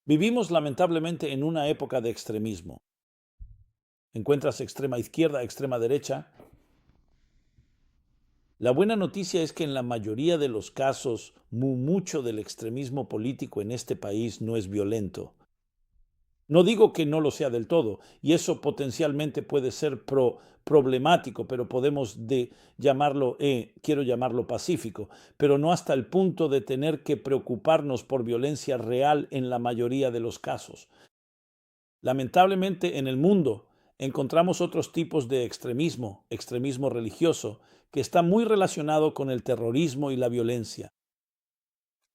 Vivimos lamentablemente en una época de extremismo. Encuentras extrema izquierda, extrema derecha. La buena noticia es que en la mayoría de los casos, mucho del extremismo político en este país no es violento. No digo que no lo sea del todo, y eso potencialmente puede ser problemático, pero podemos llamarlo, quiero llamarlo pacífico, pero no hasta el punto de tener que preocuparnos por violencia real en la mayoría de los casos. Lamentablemente en el mundo encontramos otros tipos de extremismo religioso, que está muy relacionado con el terrorismo y la violencia.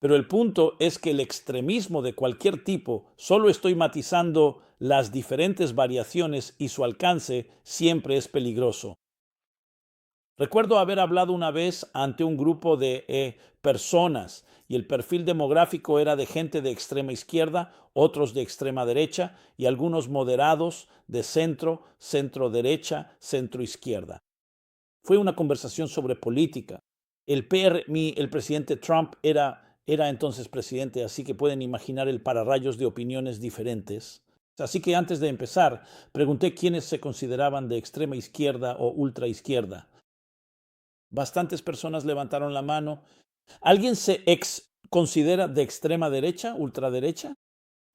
Pero el punto es que el extremismo de cualquier tipo, solo estoy matizando las diferentes variaciones y su alcance siempre es peligroso. Recuerdo haber hablado una vez ante un grupo de personas y el perfil demográfico era de gente de extrema izquierda, otros de extrema derecha y algunos moderados de centro, centro derecha, centro izquierda. Fue una conversación sobre política. El presidente Trump era entonces presidente, así que pueden imaginar el pararrayos de opiniones diferentes. Así que antes de empezar, pregunté quiénes se consideraban de extrema izquierda o ultra izquierda. Bastantes personas levantaron la mano. ¿Alguien se considera de extrema derecha, ultraderecha?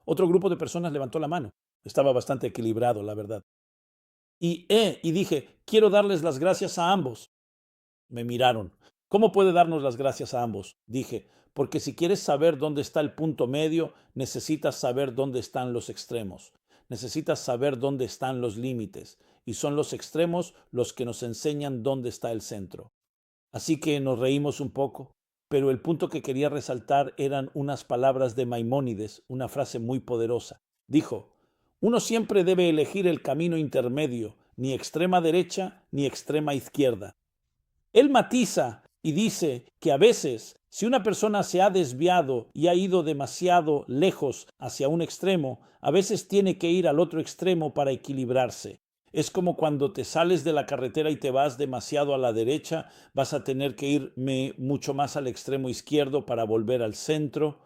Otro grupo de personas levantó la mano. Estaba bastante equilibrado, la verdad. Y dije, quiero darles las gracias a ambos. Me miraron. ¿Cómo puede darnos las gracias a ambos? Dije, porque si quieres saber dónde está el punto medio, necesitas saber dónde están los extremos. Necesitas saber dónde están los límites. Y son los extremos los que nos enseñan dónde está el centro. Así que nos reímos un poco, pero el punto que quería resaltar eran unas palabras de Maimónides, una frase muy poderosa. Dijo, uno siempre debe elegir el camino intermedio, ni extrema derecha ni extrema izquierda. Él matiza y dice que a veces, si una persona se ha desviado y ha ido demasiado lejos hacia un extremo, a veces tiene que ir al otro extremo para equilibrarse. Es como cuando te sales de la carretera y te vas demasiado a la derecha, vas a tener que ir mucho más al extremo izquierdo para volver al centro.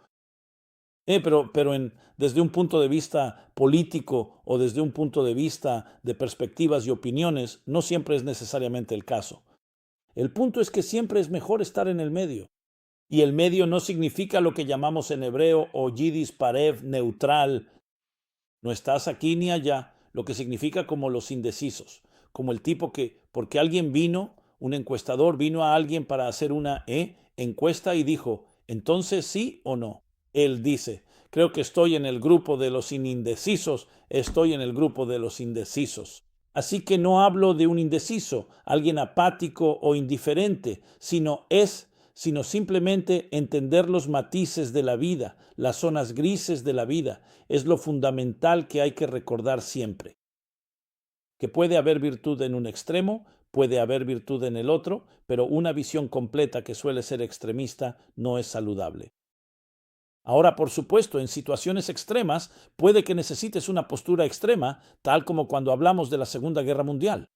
Desde un punto de vista político o desde un punto de vista de perspectivas y opiniones, no siempre es necesariamente el caso. El punto es que siempre es mejor estar en el medio. Y el medio no significa lo que llamamos en hebreo o yidis parev, neutral. No estás aquí ni allá, lo que significa como los indecisos, como el tipo que, porque alguien vino, un encuestador vino a alguien para hacer una encuesta y dijo, entonces sí o no. Él dice, creo que estoy en el grupo de los indecisos, estoy en el grupo de los indecisos. Así que no hablo de un indeciso, alguien apático o indiferente, sino simplemente entender los matices de la vida, las zonas grises de la vida, es lo fundamental que hay que recordar siempre. Que puede haber virtud en un extremo, puede haber virtud en el otro, pero una visión completa que suele ser extremista no es saludable. Ahora, por supuesto, en situaciones extremas puede que necesites una postura extrema, tal como cuando hablamos de la Segunda Guerra Mundial.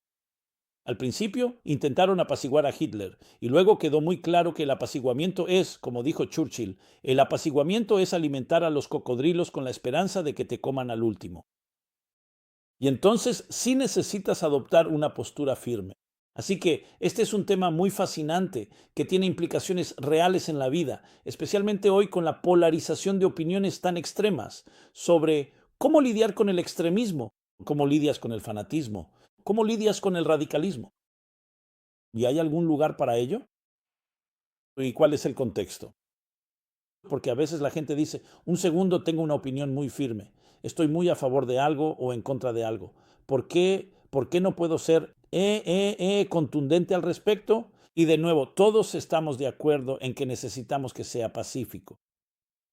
Al principio intentaron apaciguar a Hitler y luego quedó muy claro que el apaciguamiento es, como dijo Churchill, el apaciguamiento es alimentar a los cocodrilos con la esperanza de que te coman al último. Y entonces sí necesitas adoptar una postura firme. Así que este es un tema muy fascinante que tiene implicaciones reales en la vida, especialmente hoy con la polarización de opiniones tan extremas sobre cómo lidiar con el extremismo, cómo lidias con el fanatismo, cómo lidias con el radicalismo. ¿Y hay algún lugar para ello? ¿Y cuál es el contexto? Porque a veces la gente dice, un segundo, tengo una opinión muy firme, estoy muy a favor de algo o en contra de algo. ¿Por qué no puedo ser contundente al respecto? Y de nuevo, todos estamos de acuerdo en que necesitamos que sea pacífico.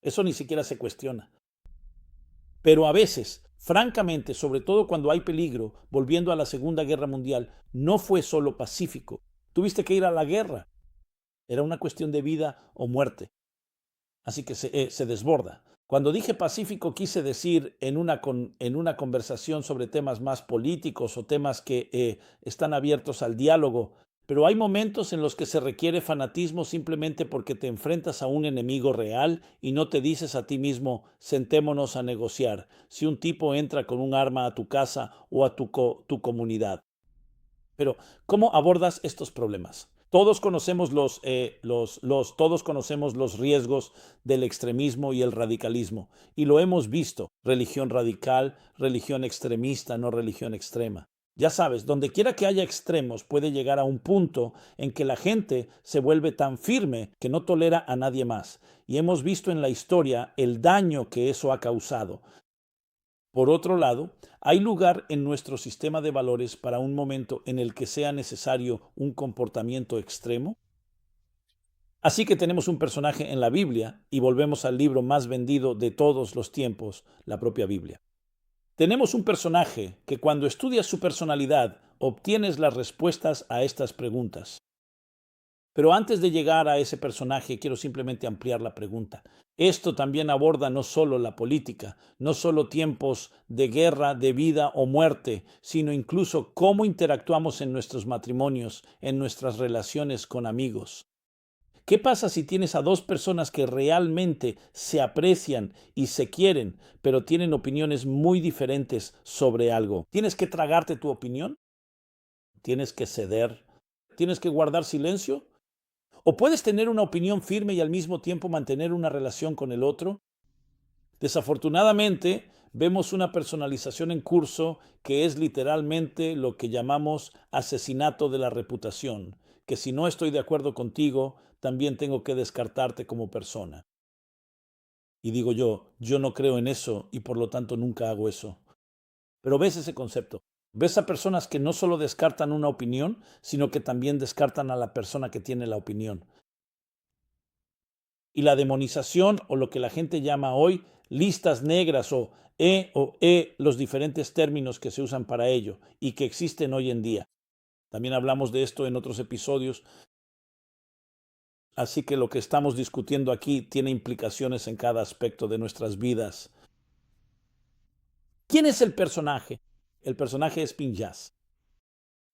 Eso ni siquiera se cuestiona. Pero a veces, francamente, sobre todo cuando hay peligro, volviendo a la Segunda Guerra Mundial, no fue solo pacífico. Tuviste que ir a la guerra. Era una cuestión de vida o muerte. Así que se desborda. Cuando dije pacífico quise decir en una conversación sobre temas más políticos o temas que están abiertos al diálogo, Pero hay momentos en los que se requiere fanatismo simplemente porque te enfrentas a un enemigo real y no te dices a ti mismo, sentémonos a negociar, si un tipo entra con un arma a tu casa o a tu comunidad. Pero, ¿cómo abordas estos problemas? Todos conocemos los riesgos del extremismo y el radicalismo, y lo hemos visto, religión radical, religión extremista, no religión extrema. Ya sabes, donde quiera que haya extremos puede llegar a un punto en que la gente se vuelve tan firme que no tolera a nadie más. Y hemos visto en la historia el daño que eso ha causado. Por otro lado, hay lugar en nuestro sistema de valores para un momento en el que sea necesario un comportamiento extremo. Así que tenemos un personaje en la Biblia y volvemos al libro más vendido de todos los tiempos, la propia Biblia. Tenemos un personaje que cuando estudias su personalidad obtienes las respuestas a estas preguntas. Pero antes de llegar a ese personaje, quiero simplemente ampliar la pregunta. Esto también aborda no solo la política, no solo tiempos de guerra, de vida o muerte, sino incluso cómo interactuamos en nuestros matrimonios, en nuestras relaciones con amigos. ¿Qué pasa si tienes a dos personas que realmente se aprecian y se quieren, pero tienen opiniones muy diferentes sobre algo? ¿Tienes que tragarte tu opinión? ¿Tienes que ceder? ¿Tienes que guardar silencio? ¿O puedes tener una opinión firme y al mismo tiempo mantener una relación con el otro? Desafortunadamente, vemos una personalización en curso que es literalmente lo que llamamos asesinato de la reputación, que si no estoy de acuerdo contigo, también tengo que descartarte como persona. Y digo yo no creo en eso y por lo tanto nunca hago eso. Pero ves ese concepto. Ves a personas que no solo descartan una opinión, sino que también descartan a la persona que tiene la opinión. Y la demonización, o lo que la gente llama hoy listas negras o los diferentes términos que se usan para ello y que existen hoy en día. También hablamos de esto en otros episodios, así que lo que estamos discutiendo aquí tiene implicaciones en cada aspecto de nuestras vidas. ¿Quién es el personaje? El personaje es Pinhas.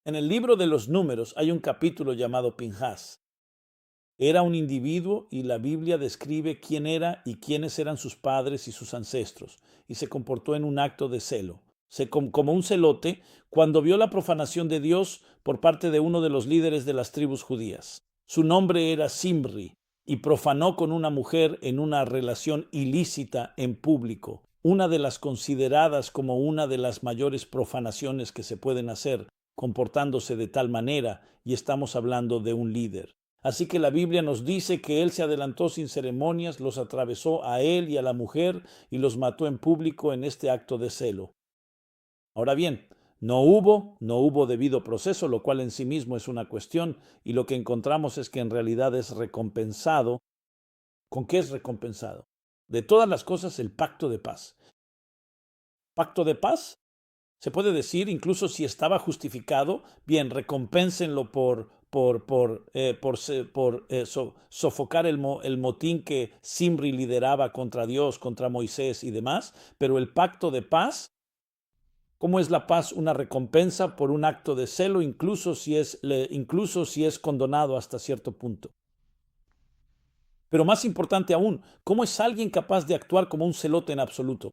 En el libro de los Números hay un capítulo llamado Pinhas. Era un individuo y la Biblia describe quién era y quiénes eran sus padres y sus ancestros, y se comportó en un acto de celo. Como un celote cuando vio la profanación de Dios por parte de uno de los líderes de las tribus judías. Su nombre era Simri, y profanó con una mujer en una relación ilícita en público, una de las consideradas como una de las mayores profanaciones que se pueden hacer, comportándose de tal manera, y estamos hablando de un líder. Así que la Biblia nos dice que él se adelantó sin ceremonias, los atravesó a él y a la mujer y los mató en público en este acto de celo. Ahora bien, no hubo debido proceso, lo cual en sí mismo es una cuestión, y lo que encontramos es que en realidad es recompensado. ¿Con qué es recompensado? De todas las cosas, el pacto de paz. ¿Pacto de paz? Se puede decir, incluso si estaba justificado, bien, recompénsenlo por sofocar el motín que Simri lideraba contra Dios, contra Moisés y demás, pero el pacto de paz, ¿cómo es la paz? Una recompensa por un acto de celo, incluso si es condonado hasta cierto punto. Pero más importante aún, ¿cómo es alguien capaz de actuar como un celote en absoluto?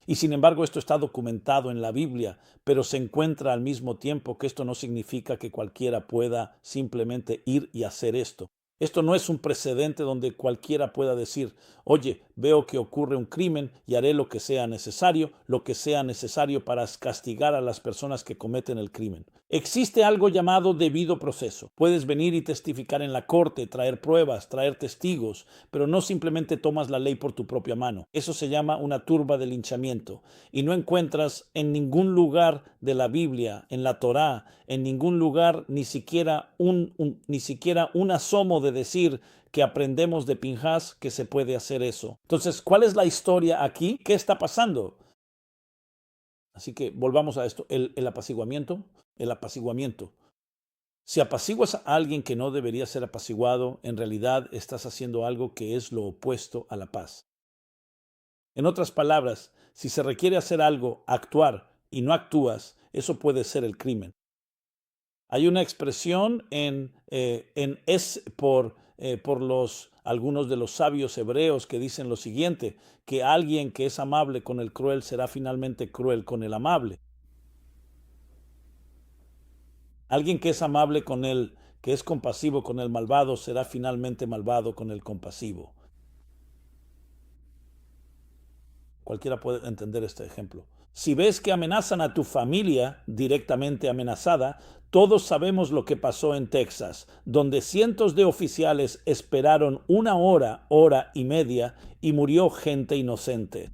Y sin embargo, esto está documentado en la Biblia, pero se encuentra al mismo tiempo que esto no significa que cualquiera pueda simplemente ir y hacer esto. Esto no es un precedente donde cualquiera pueda decir, oye, veo que ocurre un crimen y haré lo que sea necesario para castigar a las personas que cometen el crimen. Existe algo llamado debido proceso. Puedes venir y testificar en la corte, traer pruebas, traer testigos, pero no simplemente tomas la ley por tu propia mano. Eso se llama una turba de linchamiento. Y no encuentras en ningún lugar de la Biblia, en la Torá, en ningún lugar ni siquiera un asomo de decir que aprendemos de Pinhas que se puede hacer eso. Entonces, ¿cuál es la historia aquí? ¿Qué está pasando? Así que volvamos a esto, el apaciguamiento. El apaciguamiento. Si apaciguas a alguien que no debería ser apaciguado, en realidad estás haciendo algo que es lo opuesto a la paz. En otras palabras, si se requiere hacer algo, actuar, y no actúas, eso puede ser el crimen. Hay una expresión por algunos de los sabios hebreos que dicen lo siguiente, que alguien que es amable con el cruel será finalmente cruel con el amable. Alguien que es amable con el, que es compasivo con el malvado, será finalmente malvado con el compasivo. Cualquiera puede entender este ejemplo. Si ves que amenazan a tu familia directamente amenazada, todos sabemos lo que pasó en Texas, donde cientos de oficiales esperaron una hora, hora y media, y murió gente inocente.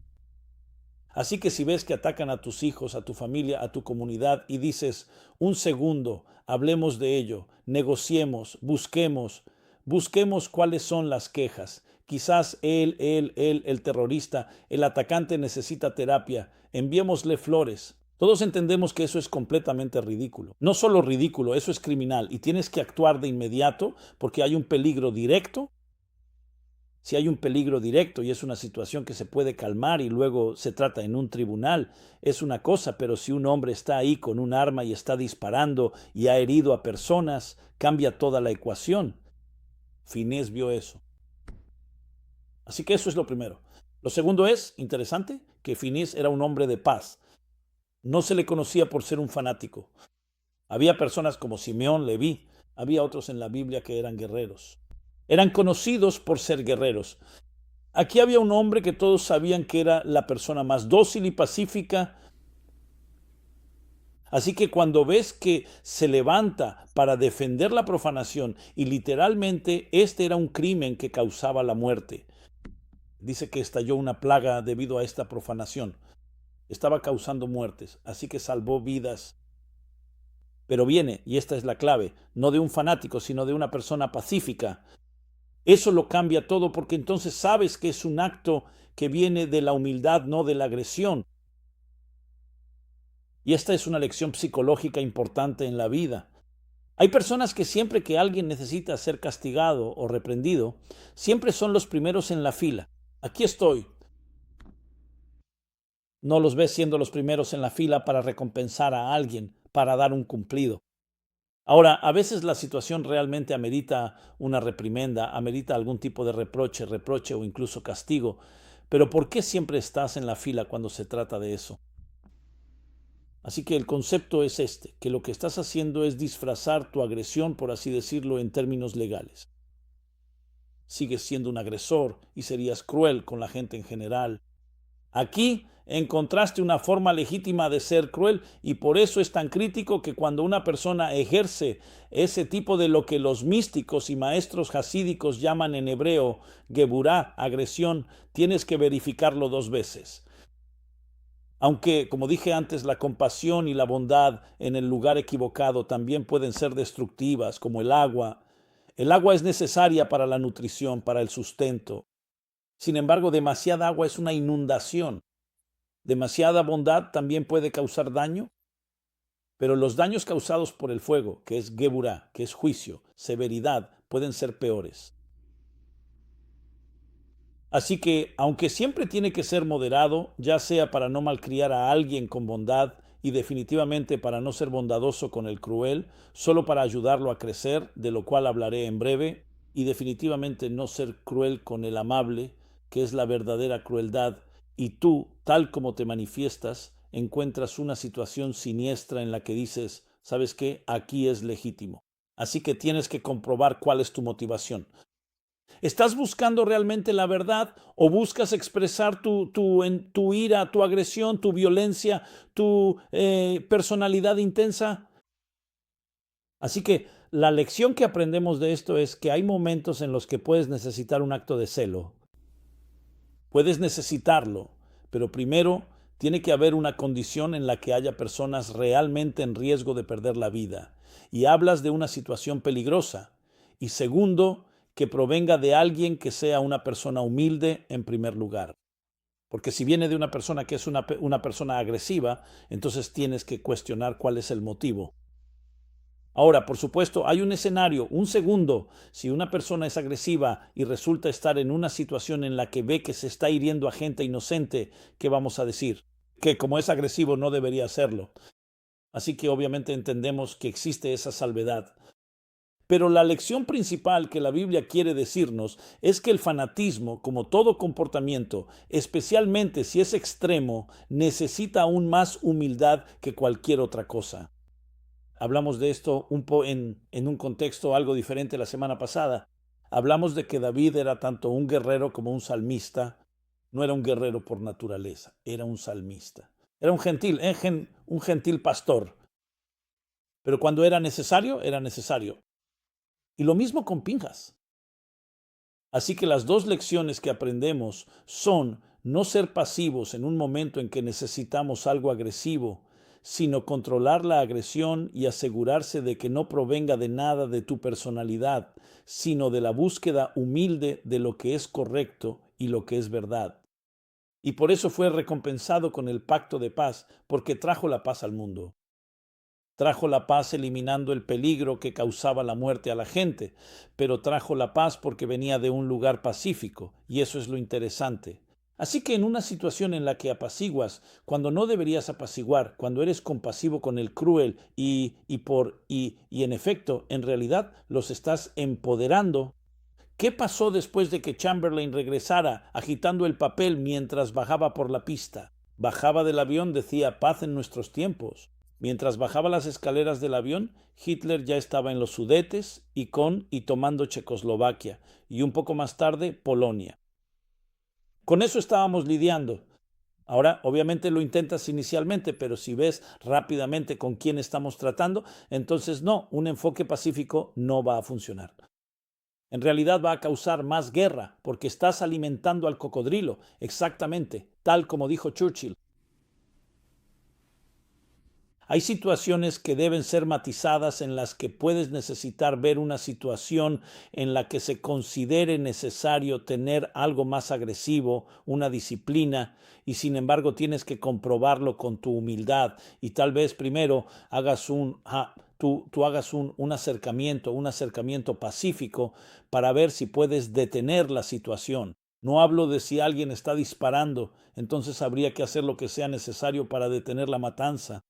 Así que si ves que atacan a tus hijos, a tu familia, a tu comunidad y dices, un segundo, hablemos de ello, negociemos, busquemos cuáles son las quejas. Quizás el terrorista, el atacante necesita terapia, enviémosle flores. Todos entendemos que eso es completamente ridículo. No solo ridículo, eso es criminal y tienes que actuar de inmediato porque hay un peligro directo. Si hay un peligro directo y es una situación que se puede calmar y luego se trata en un tribunal, es una cosa, pero si un hombre está ahí con un arma y está disparando y ha herido a personas, cambia toda la ecuación. Finés vio eso. Así que eso es lo primero. Lo segundo es, interesante, que Finés era un hombre de paz. No se le conocía por ser un fanático. Había personas como Simeón, Leví, había otros en la Biblia que eran guerreros. Eran conocidos por ser guerreros. Aquí había un hombre que todos sabían que era la persona más dócil y pacífica. Así que cuando ves que se levanta para defender la profanación y literalmente este era un crimen que causaba la muerte. Dice que estalló una plaga debido a esta profanación. Estaba causando muertes, así que salvó vidas. Pero viene, y esta es la clave, no de un fanático, sino de una persona pacífica. Eso lo cambia todo porque entonces sabes que es un acto que viene de la humildad, no de la agresión. Y esta es una lección psicológica importante en la vida. Hay personas que siempre que alguien necesita ser castigado o reprendido, siempre son los primeros en la fila. Aquí estoy. No los ves siendo los primeros en la fila para recompensar a alguien, para dar un cumplido. Ahora, a veces la situación realmente amerita una reprimenda, amerita algún tipo de reproche o incluso castigo. Pero ¿por qué siempre estás en la fila cuando se trata de eso? Así que el concepto es este, que lo que estás haciendo es disfrazar tu agresión, por así decirlo, en términos legales. Sigues siendo un agresor y serías cruel con la gente en general. Aquí encontraste una forma legítima de ser cruel y por eso es tan crítico que cuando una persona ejerce ese tipo de lo que los místicos y maestros hasídicos llaman en hebreo geburá, agresión, tienes que verificarlo 2 veces. Aunque, como dije antes, la compasión y la bondad en el lugar equivocado también pueden ser destructivas, como el agua. El agua es necesaria para la nutrición, para el sustento. Sin embargo, demasiada agua es una inundación. Demasiada bondad también puede causar daño, pero los daños causados por el fuego, que es geburá, que es juicio, severidad, pueden ser peores. Así que, aunque siempre tiene que ser moderado, ya sea para no malcriar a alguien con bondad y definitivamente para no ser bondadoso con el cruel, solo para ayudarlo a crecer, de lo cual hablaré en breve, y definitivamente no ser cruel con el amable, que es la verdadera crueldad, y tú, tal como te manifiestas, encuentras una situación siniestra en la que dices, ¿sabes qué? Aquí es legítimo. Así que tienes que comprobar cuál es tu motivación. ¿Estás buscando realmente la verdad o buscas expresar tu ira, tu agresión, tu violencia, tu personalidad intensa? Así que la lección que aprendemos de esto es que hay momentos en los que puedes necesitar un acto de celo. Puedes necesitarlo, pero primero tiene que haber una condición en la que haya personas realmente en riesgo de perder la vida. Y hablas de una situación peligrosa. Y segundo, que provenga de alguien que sea una persona humilde en primer lugar. Porque si viene de una persona que es una persona agresiva, entonces tienes que cuestionar cuál es el motivo. Ahora, por supuesto, hay un escenario, un segundo, si una persona es agresiva y resulta estar en una situación en la que ve que se está hiriendo a gente inocente, ¿qué vamos a decir? Que como es agresivo no debería hacerlo. Así que obviamente entendemos que existe esa salvedad. Pero la lección principal que la Biblia quiere decirnos es que el fanatismo, como todo comportamiento, especialmente si es extremo, necesita aún más humildad que cualquier otra cosa. Hablamos de esto en un contexto algo diferente la semana pasada. Hablamos de que David era tanto un guerrero como un salmista. No era un guerrero por naturaleza, era un salmista. Era un gentil pastor. Pero cuando era necesario, era necesario. Y lo mismo con Pinjas. Así que las dos lecciones que aprendemos son no ser pasivos en un momento en que necesitamos algo agresivo, sino controlar la agresión y asegurarse de que no provenga de nada de tu personalidad, sino de la búsqueda humilde de lo que es correcto y lo que es verdad. Y por eso fue recompensado con el pacto de paz, porque trajo la paz al mundo. Trajo la paz eliminando el peligro que causaba la muerte a la gente, pero trajo la paz porque venía de un lugar pacífico, y eso es lo interesante. Así que en una situación en la que apaciguas, cuando no deberías apaciguar, cuando eres compasivo con el cruel y en efecto, en realidad los estás empoderando. ¿Qué pasó después de que Chamberlain regresara agitando el papel mientras bajaba por la pista? Bajaba del avión, decía paz en nuestros tiempos. Mientras bajaba las escaleras del avión, Hitler ya estaba en los Sudetes y tomando Checoslovaquia, y un poco más tarde Polonia. Con eso estábamos lidiando. Ahora, obviamente lo intentas inicialmente, pero si ves rápidamente con quién estamos tratando, entonces no, un enfoque pacífico no va a funcionar. En realidad va a causar más guerra porque estás alimentando al cocodrilo, exactamente, tal como dijo Churchill. Hay situaciones que deben ser matizadas en las que puedes necesitar ver una situación en la que se considere necesario tener algo más agresivo, una disciplina, y sin embargo tienes que comprobarlo con tu humildad y tal vez primero hagas tú hagas un acercamiento pacífico para ver si puedes detener la situación. No hablo de si alguien está disparando, entonces habría que hacer lo que sea necesario para detener la matanza.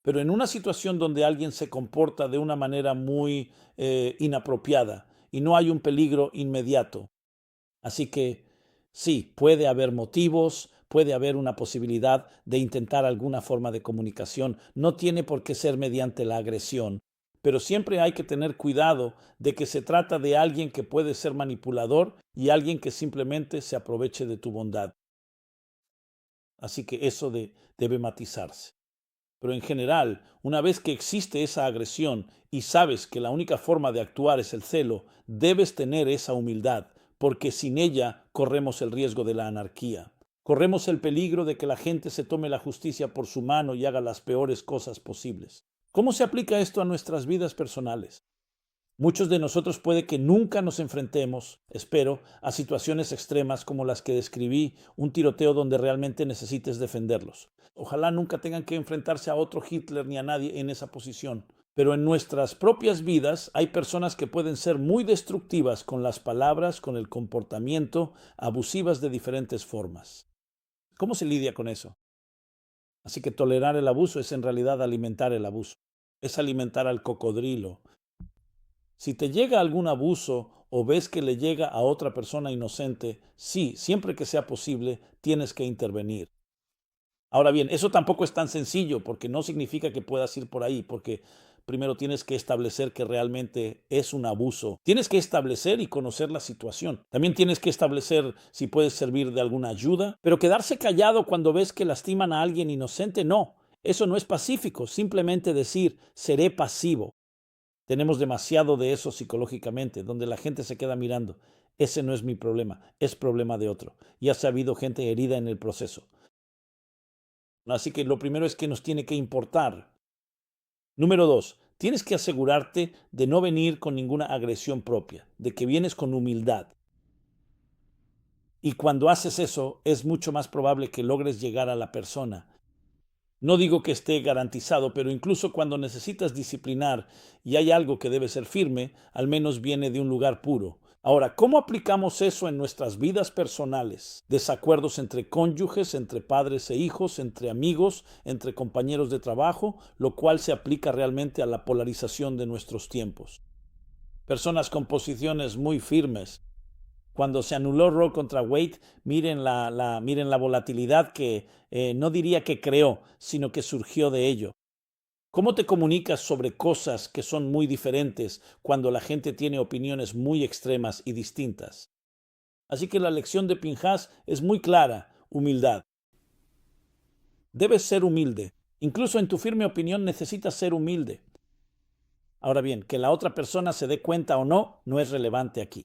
Pero en una situación donde alguien se comporta de una manera muy inapropiada y no hay un peligro inmediato. Así que sí, puede haber motivos, puede haber una posibilidad de intentar alguna forma de comunicación. No tiene por qué ser mediante la agresión, pero siempre hay que tener cuidado de que se trata de alguien que puede ser manipulador y alguien que simplemente se aproveche de tu bondad. Así que eso debe matizarse. Pero en general, una vez que existe esa agresión y sabes que la única forma de actuar es el celo, debes tener esa humildad, porque sin ella corremos el riesgo de la anarquía. Corremos el peligro de que la gente se tome la justicia por su mano y haga las peores cosas posibles. ¿Cómo se aplica esto a nuestras vidas personales? Muchos de nosotros puede que nunca nos enfrentemos, espero, a situaciones extremas como las que describí, un tiroteo donde realmente necesites defenderlos. Ojalá nunca tengan que enfrentarse a otro Hitler ni a nadie en esa posición. Pero en nuestras propias vidas hay personas que pueden ser muy destructivas con las palabras, con el comportamiento, abusivas de diferentes formas. ¿Cómo se lidia con eso? Así que tolerar el abuso es en realidad alimentar el abuso. Es alimentar al cocodrilo. Si te llega algún abuso o ves que le llega a otra persona inocente, sí, siempre que sea posible, tienes que intervenir. Ahora bien, eso tampoco es tan sencillo porque no significa que puedas ir por ahí, porque primero tienes que establecer que realmente es un abuso. Tienes que establecer y conocer la situación. También tienes que establecer si puedes servir de alguna ayuda, pero quedarse callado cuando ves que lastiman a alguien inocente, no. Eso no es pacífico, simplemente decir, seré pasivo. Tenemos demasiado de eso psicológicamente, donde la gente se queda mirando. Ese no es mi problema, es problema de otro. Ya se ha habido gente herida en el proceso. Así que lo primero es que nos tiene que importar. Número 2, tienes que asegurarte de no venir con ninguna agresión propia, de que vienes con humildad. Y cuando haces eso, es mucho más probable que logres llegar a la persona. No digo que esté garantizado, pero incluso cuando necesitas disciplinar y hay algo que debe ser firme, al menos viene de un lugar puro. Ahora, ¿cómo aplicamos eso en nuestras vidas personales? Desacuerdos entre cónyuges, entre padres e hijos, entre amigos, entre compañeros de trabajo, lo cual se aplica realmente a la polarización de nuestros tiempos. Personas con posiciones muy firmes. Cuando se anuló Roe contra Wade, miren la volatilidad que no diría que creó, sino que surgió de ello. ¿Cómo te comunicas sobre cosas que son muy diferentes cuando la gente tiene opiniones muy extremas y distintas? Así que la lección de Pinhas es muy clara: humildad. Debes ser humilde. Incluso en tu firme opinión necesitas ser humilde. Ahora bien, que la otra persona se dé cuenta o no, no es relevante aquí.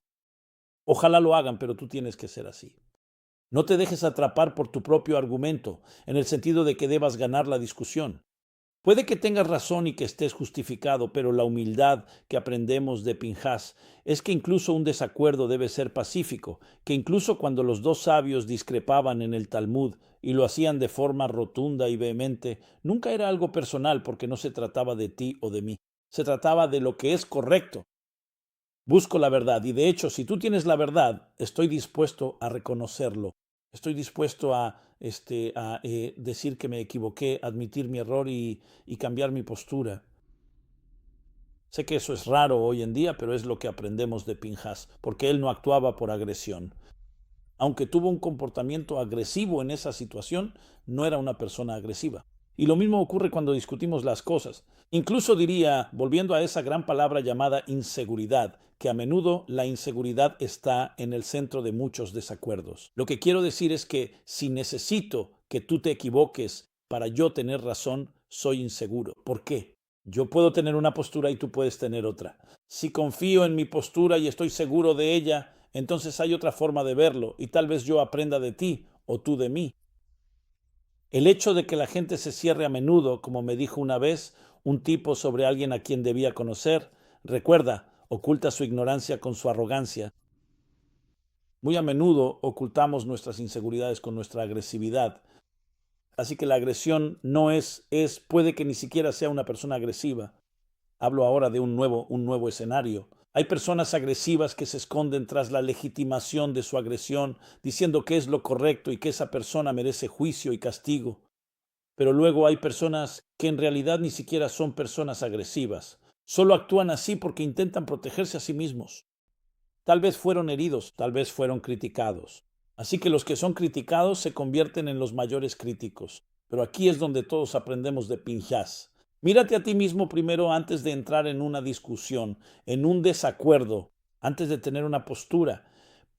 Ojalá lo hagan, pero tú tienes que ser así. No te dejes atrapar por tu propio argumento, en el sentido de que debas ganar la discusión. Puede que tengas razón y que estés justificado, pero la humildad que aprendemos de Pinhas es que incluso un desacuerdo debe ser pacífico, que incluso cuando los dos sabios discrepaban en el Talmud y lo hacían de forma rotunda y vehemente, nunca era algo personal porque no se trataba de ti o de mí, se trataba de lo que es correcto. Busco la verdad y de hecho, si tú tienes la verdad, estoy dispuesto a reconocerlo. Estoy dispuesto a decir que me equivoqué, admitir mi error y cambiar mi postura. Sé que eso es raro hoy en día, pero es lo que aprendemos de Pinhas, porque él no actuaba por agresión. Aunque tuvo un comportamiento agresivo en esa situación, no era una persona agresiva. Y lo mismo ocurre cuando discutimos las cosas. Incluso diría, volviendo a esa gran palabra llamada inseguridad, que a menudo la inseguridad está en el centro de muchos desacuerdos. Lo que quiero decir es que si necesito que tú te equivoques para yo tener razón, soy inseguro. ¿Por qué? Yo puedo tener una postura y tú puedes tener otra. Si confío en mi postura y estoy seguro de ella, entonces hay otra forma de verlo y tal vez yo aprenda de ti o tú de mí. El hecho de que la gente se cierre a menudo, como me dijo una vez un tipo sobre alguien a quien debía conocer, recuerda, oculta su ignorancia con su arrogancia. Muy a menudo ocultamos nuestras inseguridades con nuestra agresividad. Así que la agresión no puede que ni siquiera sea una persona agresiva. Hablo ahora de un nuevo escenario. Hay personas agresivas que se esconden tras la legitimación de su agresión, diciendo que es lo correcto y que esa persona merece juicio y castigo. Pero luego hay personas que en realidad ni siquiera son personas agresivas. Solo actúan así porque intentan protegerse a sí mismos. Tal vez fueron heridos, tal vez fueron criticados. Así que los que son criticados se convierten en los mayores críticos. Pero aquí es donde todos aprendemos de Pinhas. Mírate a ti mismo primero antes de entrar en una discusión, en un desacuerdo, antes de tener una postura.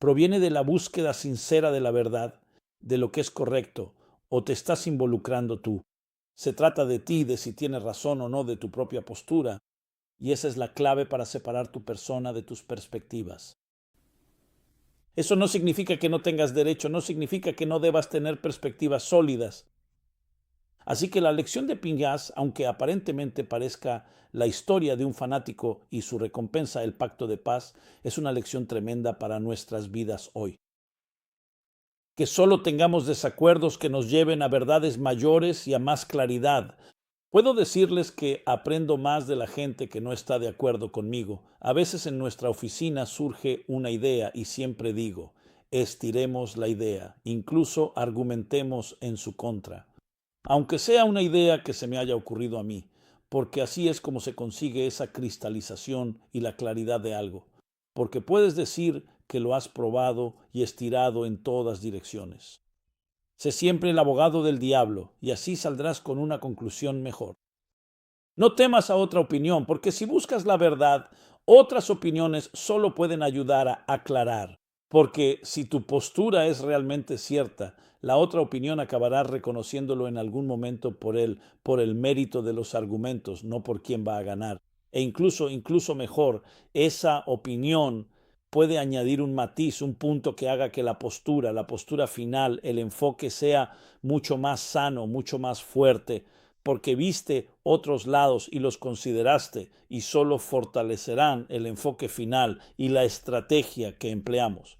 ¿Proviene de la búsqueda sincera de la verdad, de lo que es correcto, o te estás involucrando tú? Se trata de ti, de si tienes razón o no de tu propia postura, y esa es la clave para separar tu persona de tus perspectivas. Eso no significa que no tengas derecho, no significa que no debas tener perspectivas sólidas. Así que la lección de Pinhas, aunque aparentemente parezca la historia de un fanático y su recompensa, el pacto de paz, es una lección tremenda para nuestras vidas hoy. Que solo tengamos desacuerdos que nos lleven a verdades mayores y a más claridad. Puedo decirles que aprendo más de la gente que no está de acuerdo conmigo. A veces en nuestra oficina surge una idea y siempre digo, estiremos la idea, incluso argumentemos en su contra. Aunque sea una idea que se me haya ocurrido a mí, porque así es como se consigue esa cristalización y la claridad de algo. Porque puedes decir que lo has probado y estirado en todas direcciones. Sé siempre el abogado del diablo y así saldrás con una conclusión mejor. No temas a otra opinión, porque si buscas la verdad, otras opiniones solo pueden ayudar a aclarar. Porque si tu postura es realmente cierta, la otra opinión acabará reconociéndolo en algún momento por el mérito de los argumentos, no por quién va a ganar. E incluso mejor, esa opinión puede añadir un matiz, un punto que haga que la postura final, el enfoque sea mucho más sano, mucho más fuerte, porque viste otros lados y los consideraste y solo fortalecerán el enfoque final y la estrategia que empleamos.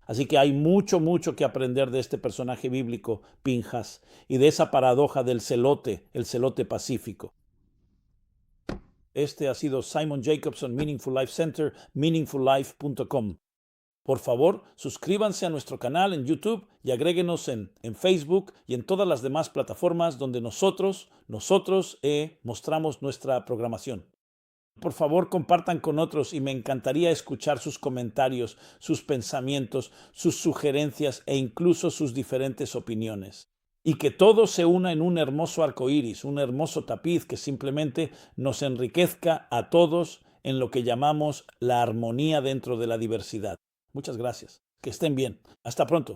Así que hay mucho que aprender de este personaje bíblico, Pinhas, y de esa paradoja del celote, el celote pacífico. Este ha sido Simon Jacobson, Meaningful Life Center, meaningfullife.com. Por favor, suscríbanse a nuestro canal en YouTube y agréguenos en Facebook y en todas las demás plataformas donde nosotros mostramos nuestra programación. Por favor, compartan con otros y me encantaría escuchar sus comentarios, sus pensamientos, sus sugerencias e incluso sus diferentes opiniones. Y que todo se una en un hermoso arco iris, un hermoso tapiz que simplemente nos enriquezca a todos en lo que llamamos la armonía dentro de la diversidad. Muchas gracias. Que estén bien. Hasta pronto.